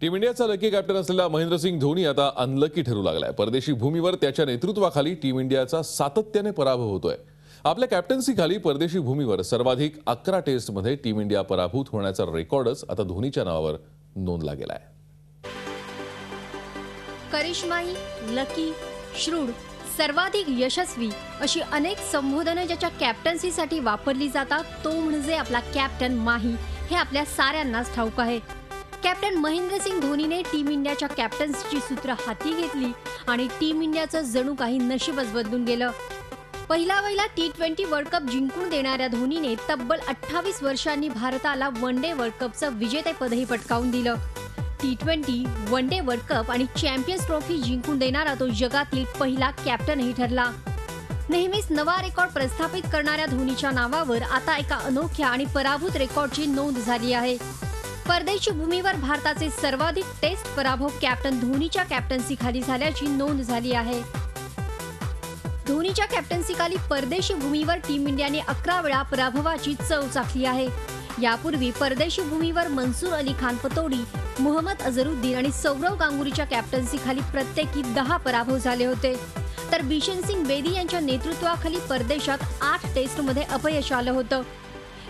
Team इंडियाचा lucky captain असलेला महेंद्रसिंग धोनी आता अनलकी ठरू लागलाय। परदेशी भूमीवर त्याच्या नेतृत्वाखाली टीम इंडियाचा सातत्याने पराभव होतोय। आपल्या कॅप्टन्सीखाली परदेशी भूमीवर सर्वाधिक 11 टेस्टमध्ये टीम इंडिया पराभूत होण्याचा रेकॉर्डच आता धोनीच्या नावावर नोंदला गेलाय। करिश्माई, लकी, श्रूड, सर्वाधिक यशस्वी अशी अनेक संबोधनं ज्याच्या कॅप्टन्सीसाठी वापरली जातात तो म्हणजे आपला कॅप्टन माही। हे आपल्या साऱ्यांनाच ठाऊक आहे। कॅप्टन महेंद्रसिंग धोनीने टीम इंडियाच्या कॅप्टन्सीची सूत्र हाती घेतली आणि टीम इंडियाचं जणू काही नशीबच बदलून गेलं। पहिला T20 वर्ल्ड कप जिंकून देणाऱ्या धोनीने तब्बल 28 वर्षांनी भारताला वन डे वर्ल्ड कपचं विजेतेपदही पटकावून दिलं। T20, one day world cup आणि चॅम्पियन्स ट्रॉफी जिंकून देणारा तो जगातील पहिला कॅप्टनही ठरला। नेहमीच नवा रेकॉर्ड प्रस्थापित करणाऱ्या धोनीच्या नावावर आता एका अनोख्या आणि पराभूत रेकॉर्डची नोंद झाली आहे। परदेशी भूमीवर भारताचे सर्वाधिक टेस्ट पराभव कॅप्टन धोनीच्या कॅप्टन्सीखाली झाल्याची नोंद झाली आहे। धोनीच्या कॅप्टन्सीखाली परदेशी भूमीवर टीम इंडियाने 11 वेळा पराभवाची चव चाखली आहे। यापूर्वी परदेशी भूमीवर मंसूर अली खान पतौडी, मोहम्मद अझरुद्दीन आणि सौरव गांगुलीच्या कॅप्टन्सीखाली प्रत्येकी 10 पराभव झाले होते, तर बिशन सिंग बेदी यांच्या नेतृत्वाखाली परदेशात 8 टेस्टमध्ये अपयश आलं होतं।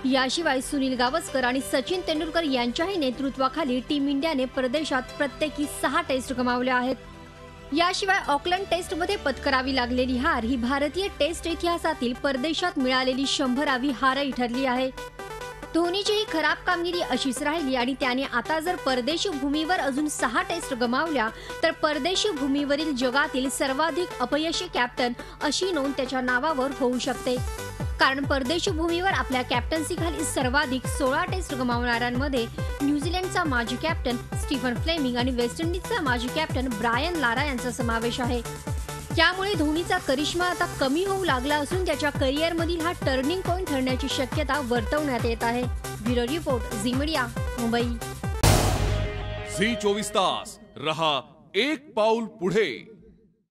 याशिवाय सुनील गावस्कर आणि सचिन तेंडुलकर यांच्याही नेतृत्वाखाली टीम इंडियाने परदेशात प्रत्येकी 6 टेस्ट गमावल्या आहेत। याशिवाय ऑकलंड टेस्टमध्ये पत्करावी लागलेली हार ही भारतीय टेस्ट इतिहासातील परदेशात मिळालेली 100वी हारही ठरली आहे। धोनीची ही खराब कामगिरी अशीच राहिली आणि त्याने आता जर परदेशी भूमीवर अजून 6 टेस्ट गमावल्या तर परदेशी भूमीवरील जगातील सर्वाधिक अपयशी कॅप्टन अशी नोंद त्याच्या नावावर होऊ शकते। कारण परदेशी भूमीवर आपल्या कॅप्टन्सीखाली सर्वाधिक 16 टेस्ट गमावणाऱ्यांमध्ये न्यूझीलंडचा माजी कॅप्टन स्टीफन फ्लेमिंग आणि वेस्ट इंडिजचा माजी कॅप्टन ब्रायन लारा यांचा समावेश आहे। त्यामुळे धोनीचा करिश्मा आता कमी होऊ लागला असून त्याच्या करिअरमधील हा टर्निंग पॉइंट ठरण्याची शक्यता वर्तवण्यात येत आहे। Bureau report, Zee media, Mumbai. Zee 24 तास रहा एक पाऊल पुढे।